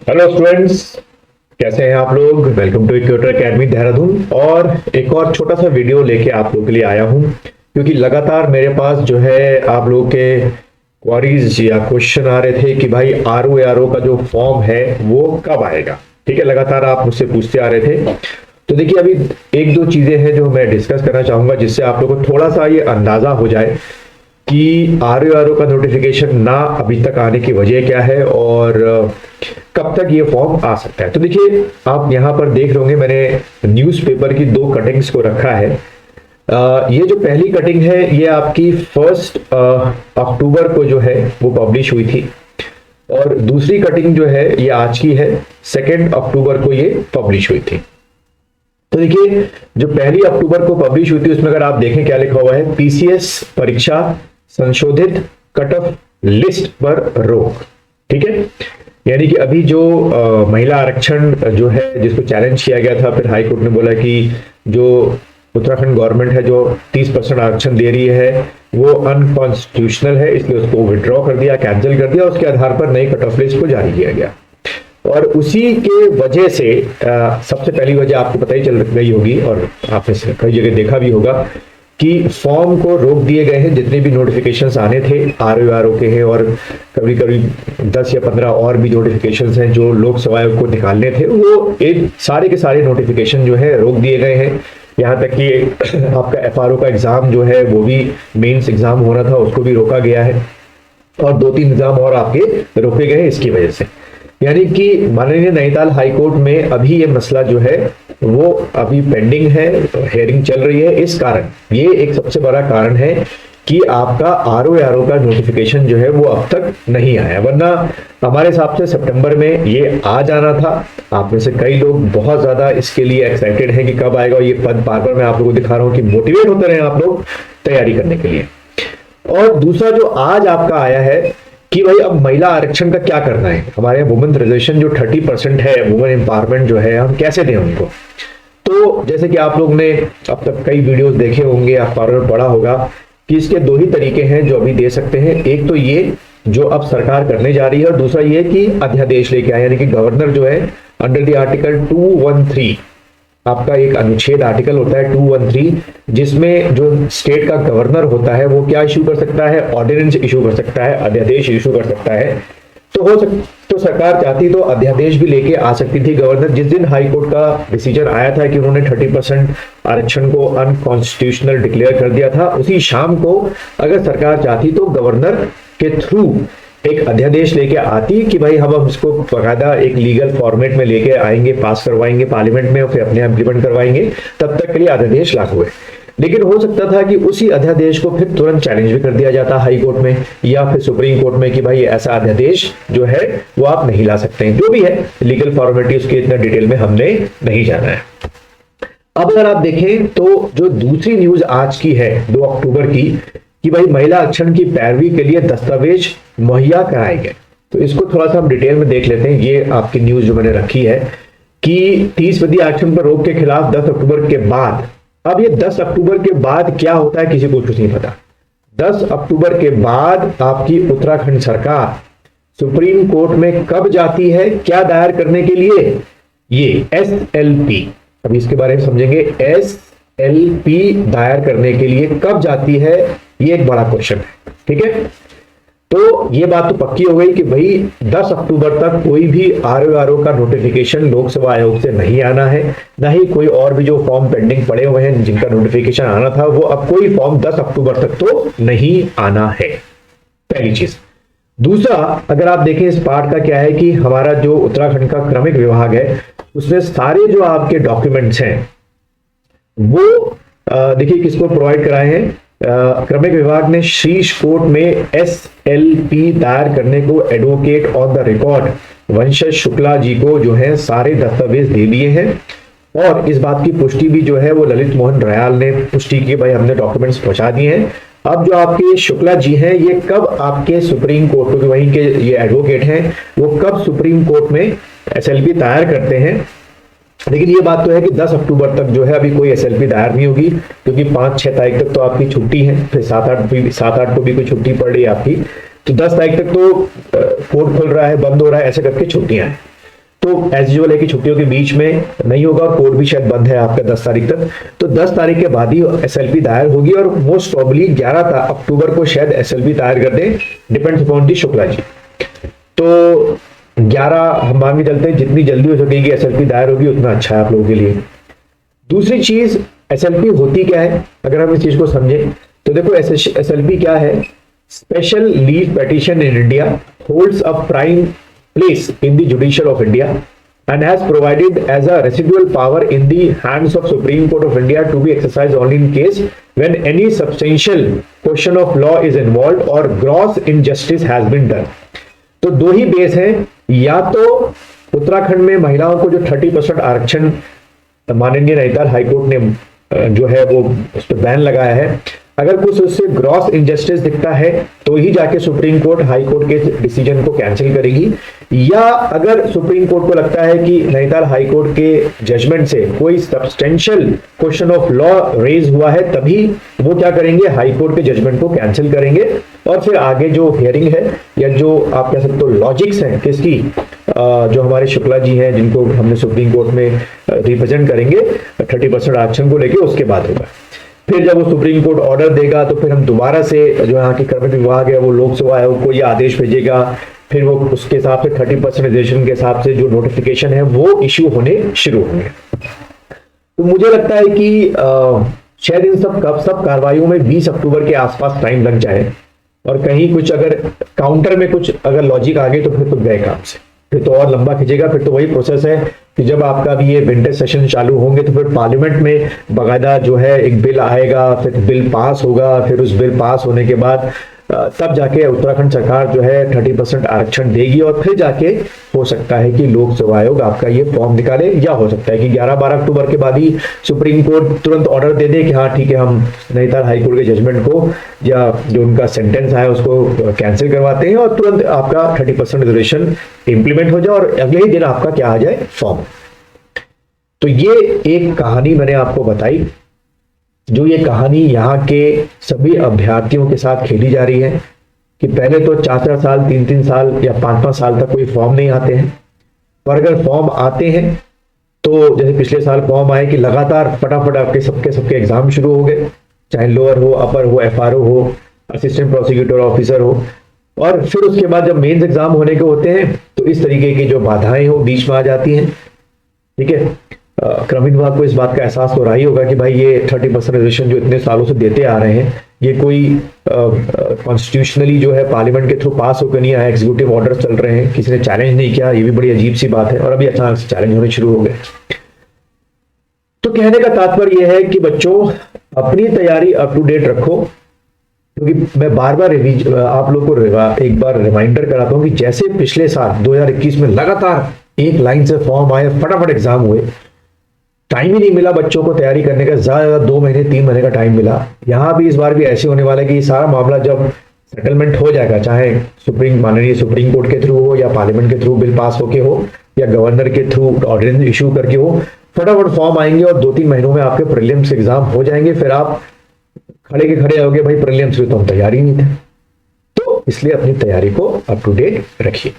Hello students, कैसे हैं आप लोग। Welcome to equator academy Dehradun. और एक और छोटा सा वीडियो लेके आप लोगों के लिए आया हूं, क्योंकि लगातार मेरे पास जो है आप लोगों के क्वारीज या क्वेश्चन आ रहे थे कि भाई आरओ का जो फॉर्म है वो कब आएगा। ठीक है, लगातार आप मुझसे पूछते आ रहे थे। तो देखिए, अभी एक दो चीजें हैं जो मैं डिस्कस करना चाहूंगा, जिससे आप लोगों को थोड़ा सा ये अंदाजा हो जाए कि आरओ का नोटिफिकेशन ना अभी तक आने की वजह क्या है और कब तक ये फॉर्म आ सकता है। तो देखिए, आप यहाँ पर देख रहे होंगे मैंने न्यूज़पेपर की दो कटिंग्स को रखा है। ये जो पहली कटिंग है ये आपकी 1 अक्टूबर को जो है वो पब्लिश हुई थी, और दूसरी कटिंग जो है ये आज की है, 2 अक्टूबर को ये पब्लिश हुई थी। तो देखिए, जो पहली अक्टूबर को पब्लिश हुई थी उसमें अगर आप देखें क्या लिखा हुआ है, पीसीएस परीक्षा संशोधित कट ऑफ लिस्ट पर रोक। ठीक है, यानी कि अभी जो महिला आरक्षण जो है जिसको चैलेंज किया गया था, फिर हाई कोर्ट ने बोला कि जो उत्तराखंड गवर्नमेंट है जो 30% आरक्षण दे रही है वो अनकॉन्स्टिट्यूशनल है, इसलिए उसको विड्रॉ कर दिया, कैंसिल कर दिया। उसके आधार पर नई कट ऑफ लिस्ट को जारी किया गया, और उसी के वजह से सबसे पहली वजह आपको पता ही चल गई होगी और आपने कई जगह देखा भी होगा कि फॉर्म को रोक दिए गए हैं। जितने भी नोटिफिकेशंस आने थे आरओ के हैं, और कभी कभी 10 या 15 और भी नोटिफिकेशंस हैं जो लोकसभा को निकालने थे, वो एक सारे के सारे नोटिफिकेशन जो है रोक दिए गए हैं। यहाँ तक कि आपका एफआरओ का एग्जाम जो है वो भी मेंस एग्जाम होना था, उसको भी रोका गया है, और 2-3 एग्जाम और आपके रोके गए हैं इसकी वजह से। यानी कि माननीय नैनीताल हाई कोर्ट में अभी ये मसला जो है वो अभी पेंडिंग है, हेयरिंग चल रही है। इस कारण ये एक सबसे बड़ा कारण है कि आपका आरओ का नोटिफिकेशन जो है वो अब तक नहीं आया, वरना हमारे हिसाब से सितंबर में ये आ जाना था। आप में से कई लोग बहुत ज्यादा इसके लिए एक्साइटेड हैं कि कब आएगा, और ये पद बार बार मैं आप लोगों को दिखा रहा हूं कि मोटिवेट होते रहे आप लोग तैयारी करने के लिए। और दूसरा जो आज आपका आया है कि भाई अब महिला आरक्षण का क्या करना है, हमारे वुमेन रिजर्वेशन जो 30% है, वुमेन एम्पावरमेंट जो है, हम कैसे दें उनको। तो जैसे कि आप लोग ने अब तक कई वीडियोस देखे होंगे, अखबारों में पढ़ा होगा कि इसके दो ही तरीके हैं जो अभी दे सकते हैं। एक तो ये जो अब सरकार करने जा रही है, और दूसरा ये कि अध्यादेश लेके आए, यानी कि गवर्नर जो है अंडर द आर्टिकल 213, आपका एक अनुच्छेद आर्टिकल होता है 213, जिसमें जो स्टेट का गवर्नर होता है वो क्या इशू कर सकता है, ऑर्डिनेंस इशू कर सकता है, अध्यादेश इशू कर सकता है। तो सरकार चाहती तो अध्यादेश भी लेके आ सकती थी गवर्नर। जिस दिन हाई कोर्ट का डिसीजन आया था कि उन्होंने 30% आरक्षण को अनकॉन्स्टिट्यूशनल डिक्लेयर कर दिया था, उसी शाम को अगर सरकार चाहती तो गवर्नर के थ्रू एक अध्यादेश लेके आती कि भाई हम इसको बकायदा एक लीगल फॉर्मेट में लेके आएंगे, पास करवाएंगे पार्लियामेंट में, और फिर अपने इम्प्लीमेंट करवाएंगे, तब तक के लिए अध्यादेश लागू है। लेकिन हो सकता था कि उसी अध्यादेश को फिर तुरंत चैलेंज भी कर दिया जाता हाई कोर्ट में या फिर सुप्रीम कोर्ट में कि भाई ऐसा अध्यादेश जो है वो आप नहीं ला सकते हैं। जो भी है लीगल फॉर्मेलिटी, उसके इतना डिटेल में हमने नहीं जाना है। अब अगर आप देखें तो जो दूसरी न्यूज आज की है 2 अक्टूबर की, कि भाई महिला आरक्षण की पैरवी के लिए दस्तावेज मुहैया कराए गए। तो इसको थोड़ा सा हम डिटेल में देख लेते हैं। ये आपकी न्यूज जो मैंने रखी है कि 30% आरक्षण पर रोक के खिलाफ 10 अक्टूबर के बाद। अब ये 10 अक्टूबर के बाद क्या होता है किसी को कुछ नहीं पता। 10 अक्टूबर के बाद आपकी उत्तराखंड सरकार सुप्रीम कोर्ट में कब जाती है, क्या दायर करने के लिए, ये SLP, अभी इसके बारे में समझेंगे। SLP दायर करने के लिए कब जाती है, ये एक बड़ा क्वेश्चन है। ठीक है, तो ये बात तो पक्की हो गई कि भाई 10 अक्टूबर तक कोई भी आरओ का नोटिफिकेशन लोकसभा आयोग से नहीं आना है, ना ही कोई और भी जो फॉर्म पेंडिंग पड़े हुए हैं जिनका नोटिफिकेशन आना था, वो अब कोई फॉर्म 10 अक्टूबर तक तो नहीं आना है, पहली चीज। दूसरा, अगर आप देखें इस पार्ट का क्या है कि हमारा जो उत्तराखंड का क्रमिक विभाग है उसमें सारे जो आपके डॉक्यूमेंट्स हैं वो देखिए किसको प्रोवाइड कराए हैं। क्रमिक विभाग ने शीर्ष कोर्ट में SLP दायर करने को एडवोकेट ऑन द रिकॉर्ड वंशज शुक्ला जी को जो है सारे दस्तावेज दे दिए हैं, और इस बात की पुष्टि भी जो है वो ललित मोहन रयाल ने पुष्टि की, भाई हमने डॉक्यूमेंट्स पहुंचा दिए हैं। अब जो आपके शुक्ला जी हैं ये कब आपके सुप्रीम कोर्ट, क्योंकि वहीं के ये एडवोकेट हैं, वो कब सुप्रीम कोर्ट में SLP दायर करते हैं। लेकिन ये बात तो है कि 10 अक्टूबर तक जो है अभी कोई SLP दायर नहीं होगी, क्योंकि 5-6 तारीख तक तो आपकी छुट्टी है, फिर 7-8 को भी कोई छुट्टी पड़ रही है आपकी, तो 10 तारीख तक तो कोर्ट खुल रहा है, बंद हो रहा है, ऐसे करके छुट्टियां हैं। तो एज यूजुअल है कि छुट्टियों के बीच में नहीं होगा और कोर्ट भी शायद बंद है आपका 10 तारीख तक। तो 10 तारीख के बाद ही एसएलपी दायर होगी और मोस्ट प्रॉब्ली 11 अक्टूबर को शायद एसएलपी दायर कर दें, depends upon the Shukla ji. तो 11 हम मान के चलते हैं, जितनी जल्दी हो सकेगी एसएलपी दायर होगी उतना अच्छा है आप लोगों के लिए। दूसरी चीज एसएलपी होती क्या है, अगर हम इस चीज को समझें तो देखो एसएलपी क्या है। Special leave petition in India holds a prime place in the judicial of India and has provided as a residual power in the hands of Supreme Court of India to be exercised only in case when any substantial question of law is involved or gross injustice has been done। तो दो ही base हैं, या तो उत्तराखंड में महिलाओं को जो 30% आरक्षण माननीय नैनीताल हाईकोर्ट ने जो है वो उस पर बैन लगाया है, अगर कुछ उससे ग्रॉस इनजस्टिस दिखता है तो ही जाके सुप्रीम कोर्ट हाई कोर्ट के डिसीजन को कैंसिल करेगी, या अगर सुप्रीम कोर्ट को लगता है कि नैनीताल हाई कोर्ट के जजमेंट से कोई substantial question of law raise हुआ है तभी वो क्या करेंगे, हाई कोर्ट के जजमेंट को कैंसिल करेंगे और फिर आगे जो हियरिंग है या जो आप कह सकते हो लॉजिक्स हैं किसकी, जो हमारे शुक्ला जी हैं जिनको हमने सुप्रीम कोर्ट में रिप्रेजेंट करेंगे 30% आरक्षण को लेके, उसके बाद होगा। फिर जब वो सुप्रीम कोर्ट ऑर्डर देगा तो फिर हम दोबारा से जो यहाँ की कर्मचारी विभाग है वो लोक सेवा आयोग को ये आदेश भेजेगा, फिर वो उसके हिसाब से 30% रिजर्वेशन के हिसाब से जो नोटिफिकेशन है वो इश्यू होने शुरू होंगे। तो मुझे लगता है कि शायद इन सब कार्रवाइयों में 20 अक्टूबर के आसपास टाइम लग जाए, और कहीं कुछ अगर काउंटर में कुछ अगर लॉजिक आ गई तो फिर तो गए काम से, फिर तो और लंबा खींचेगा। फिर तो वही प्रोसेस है कि जब आपका भी ये विंटर सेशन चालू होंगे तो फिर पार्लियामेंट में बाकायदा जो है एक बिल आएगा, फिर बिल पास होगा, फिर उस बिल पास होने के बाद तब जाके उत्तराखंड सरकार जो है 30% आरक्षण देगी, और फिर जाके हो सकता है कि लोक सेवा आयोग आपका ये फॉर्म निकाले, या हो सकता है कि 11-12 अक्टूबर के बाद ही सुप्रीम कोर्ट तुरंत ऑर्डर दे दे कि हाँ ठीक है हम नैनीताल हाईकोर्ट के जजमेंट को या जो उनका सेंटेंस आया उसको कैंसिल करवाते हैं और तुरंत आपका 30% रिजर्वेशन इंप्लीमेंट हो जाए और अगले ही दिन आपका क्या आ जाए, फॉर्म। तो ये एक कहानी मैंने आपको बताई, जो ये कहानी यहाँ के सभी अभ्यर्थियों के साथ खेली जा रही है कि पहले तो 4-4 साल 3-3 साल या 5-5 साल तक कोई फॉर्म नहीं आते हैं, और अगर फॉर्म आते हैं तो जैसे पिछले साल फॉर्म आए कि लगातार फटाफट आपके सबके एग्जाम शुरू हो गए, चाहे लोअर हो, अपर हो, एफआरओ हो, असिस्टेंट प्रोसिक्यूटर ऑफिसर हो, और फिर उसके बाद जब मेंस एग्जाम होने के होते हैं तो इस तरीके की जो बाधाएं हो बीच में आ जाती हैं। ठीक है, क्रमिक विभाग को इस बात का एहसास हो रहा ही होगा कि भाई ये 30% रिजर्वेशन जो इतने सालों से देते आ रहे हैं ये कोई कॉन्स्टिट्यूशनली जो है पार्लियामेंट के थ्रू पास होकर नहीं आया, एग्जीक्यूटिव ऑर्डर चल रहे हैं, किसी ने चैलेंज नहीं किया, ये भी बड़ी अजीब सी बात है, और अभी अचानक से चैलेंज होने शुरू हो गए। तो कहने का तात्पर्य यह है कि बच्चों अपनी तैयारी अप टू डेट रखो, क्योंकि मैं बार बार आप लोग को एक बार रिमाइंडर कराता हूं कि जैसे पिछले साल 2021 में लगातार एक लाइन से फॉर्म आए, फटाफट एग्जाम हुए, टाइम ही नहीं मिला बच्चों को तैयारी करने का, ज्यादा 2 महीने 3 महीने का टाइम मिला। यहां भी इस बार भी ऐसे होने वाला है कि ये सारा मामला जब सेटलमेंट हो जाएगा, चाहे माननीय सुप्रीम कोर्ट के थ्रू हो या पार्लियामेंट के थ्रू बिल पास होके हो या गवर्नर के थ्रू ऑर्डिनेंस इशू करके हो, फटाफट फॉर्म आएंगे और 2-3 महीनों में आपके प्रीलिम्स एग्जाम हो जाएंगे, फिर आप खड़े के खड़े हो गए भाई प्रीलिम्स में तो हम तैयारी नहीं थे। तो इसलिए अपनी तैयारी को अप टू डेट रखिए।